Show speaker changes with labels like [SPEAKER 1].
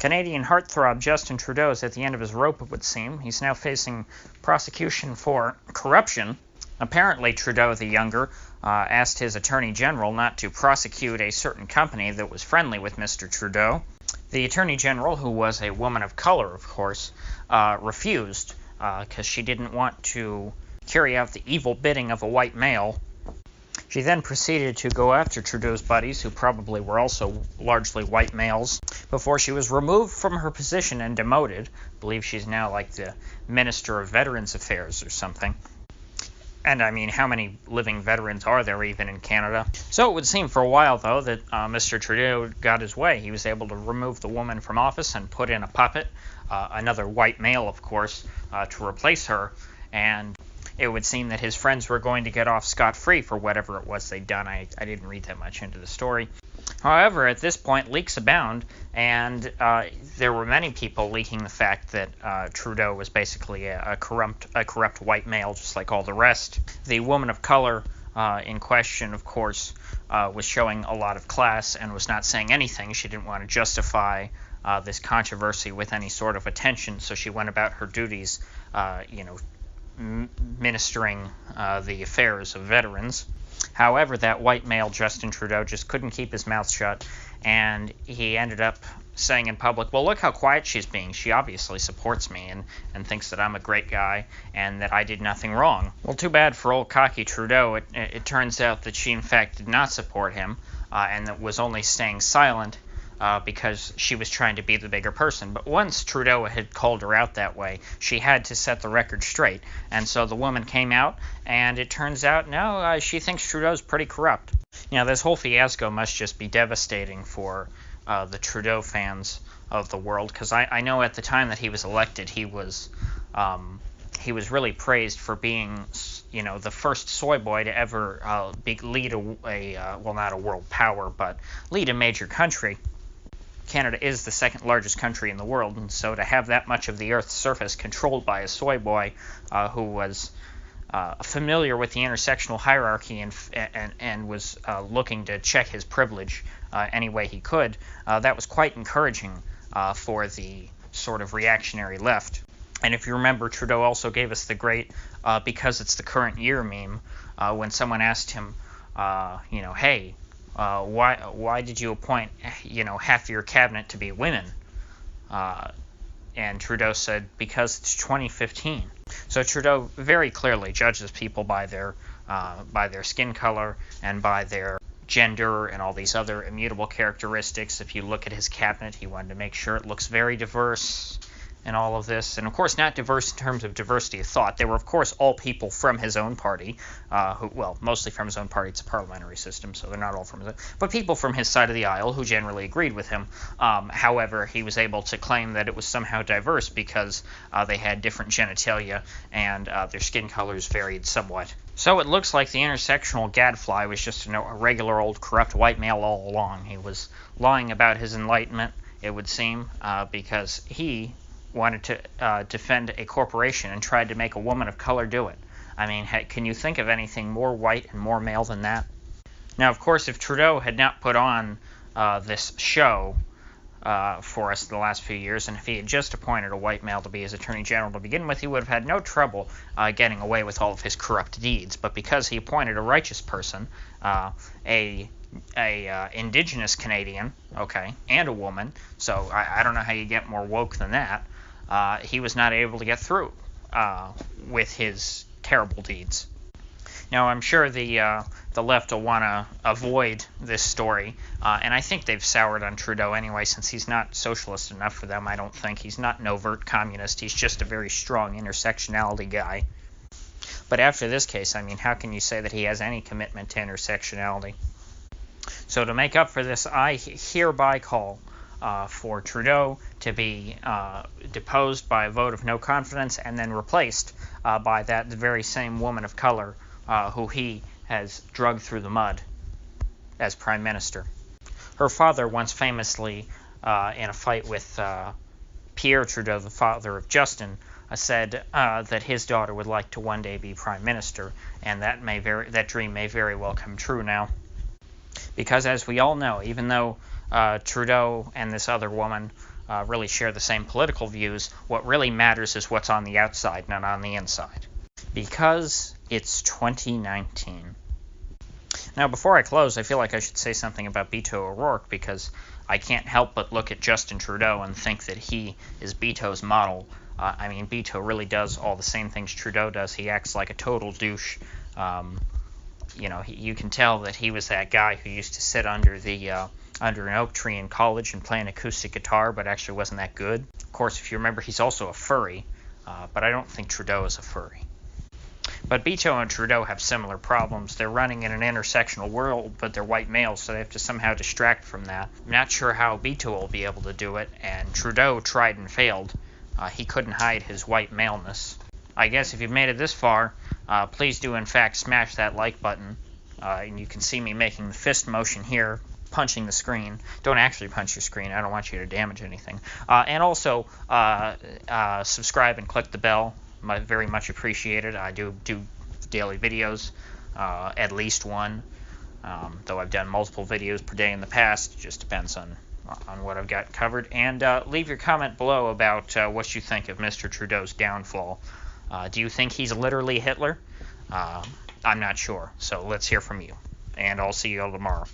[SPEAKER 1] Canadian heartthrob Justin Trudeau is at the end of his rope, it would seem. He's now facing prosecution for corruption. Apparently, Trudeau the Younger asked his Attorney General not to prosecute a certain company that was friendly with Mr. Trudeau. The Attorney General, who was a woman of color, of course, refused because she didn't want to carry out the evil bidding of a white male. She then proceeded to go after Trudeau's buddies, who probably were also largely white males, before she was removed from her position and demoted. I believe she's now like the Minister of Veterans Affairs or something. And I mean, how many living veterans are there even in Canada? So it would seem for a while, though, that Mr. Trudeau got his way. He was able to remove the woman from office and put in a puppet, another white male, of course, to replace her. And it would seem that his friends were going to get off scot-free for whatever it was they'd done. I didn't read that much into the story. However, at this point, leaks abound, and there were many people leaking the fact that Trudeau was basically a corrupt white male, just like all the rest. The woman of color in question, of course, was showing a lot of class and was not saying anything. She didn't want to justify this controversy with any sort of attention, so she went about her duties, ministering the affairs of veterans. However, that white male, Justin Trudeau, just couldn't keep his mouth shut, and he ended up saying in public, well, look how quiet she's being. She obviously supports me and thinks that I'm a great guy and that I did nothing wrong. Well, too bad for old cocky Trudeau. It turns out that she, in fact, did not support him and that was only staying silent because she was trying to be the bigger person. But once Trudeau had called her out that way, she had to set the record straight. And so the woman came out, and it turns out, no, she thinks Trudeau's pretty corrupt. This whole fiasco must just be devastating for the Trudeau fans of the world, because I know at the time that he was elected, he was really praised for being, the first soy boy to ever lead not a world power, but lead a major country. Canada is the second largest country in the world, and so to have that much of the Earth's surface controlled by a soy boy who was familiar with the intersectional hierarchy and was looking to check his privilege any way he could, that was quite encouraging for the sort of reactionary left. And if you remember, Trudeau also gave us the great because it's the current year meme when someone asked him, hey, why did you appoint, half your cabinet to be women? And Trudeau said, because it's 2015. So Trudeau very clearly judges people by their skin color and by their gender and all these other immutable characteristics. If you look at his cabinet, he wanted to make sure it looks very diverse and all of this. And, of course, not diverse in terms of diversity of thought. They were, of course, all people from his own party, mostly from his own party. It's a parliamentary system, so they're not all from his own. But people from his side of the aisle who generally agreed with him. However, he was able to claim that it was somehow diverse because they had different genitalia and their skin colors varied somewhat. So it looks like the intersectional gadfly was just a regular old corrupt white male all along. He was lying about his enlightenment, it would seem, because he wanted to defend a corporation and tried to make a woman of color do it. I mean, can you think of anything more white and more male than that? Now, of course, if Trudeau had not put on this show for us the last few years, and if he had just appointed a white male to be his Attorney General to begin with, he would have had no trouble getting away with all of his corrupt deeds. But because he appointed a righteous person, a Indigenous Canadian, and a woman, so I don't know how you get more woke than that, he was not able to get through with his terrible deeds. Now, I'm sure the left will want to avoid this story, and I think they've soured on Trudeau anyway, since he's not socialist enough for them, I don't think. He's not an overt communist. He's just a very strong intersectionality guy. But after this case, I mean, how can you say that he has any commitment to intersectionality? So to make up for this, I hereby call for Trudeau to be deposed by a vote of no confidence and then replaced by the very same woman of color who he has dragged through the mud as Prime Minister. Her father once famously, in a fight with Pierre Trudeau, the father of Justin, said that his daughter would like to one day be Prime Minister, and that dream may very well come true now. Because as we all know, even though Trudeau and this other woman really share the same political views. What really matters is what's on the outside, not on the inside. Because it's 2019. Now, before I close, I feel like I should say something about Beto O'Rourke, because I can't help but look at Justin Trudeau and think that he is Beto's model. I mean, Beto really does all the same things Trudeau does. He acts like a total douche. You can tell that he was that guy who used to sit under an oak tree in college and play an acoustic guitar, but actually wasn't that good. Of course, if you remember, he's also a furry, but I don't think Trudeau is a furry. But Beto and Trudeau have similar problems. They're running in an intersectional world, but they're white males, so they have to somehow distract from that. I'm not sure how Beto will be able to do it, and Trudeau tried and failed. He couldn't hide his white maleness. I guess if you've made it this far, please do in fact smash that like button. And you can see me making the fist motion here, punching the screen. Don't actually punch your screen. I don't want you to damage anything. And also subscribe and click the bell. Very much appreciated. I do daily videos, at least one, though I've done multiple videos per day in the past. It just depends on what I've got covered. And leave your comment below about what you think of Mr. Trudeau's downfall. Do you think he's literally Hitler? I'm not sure, so let's hear from you. And I'll see you all tomorrow.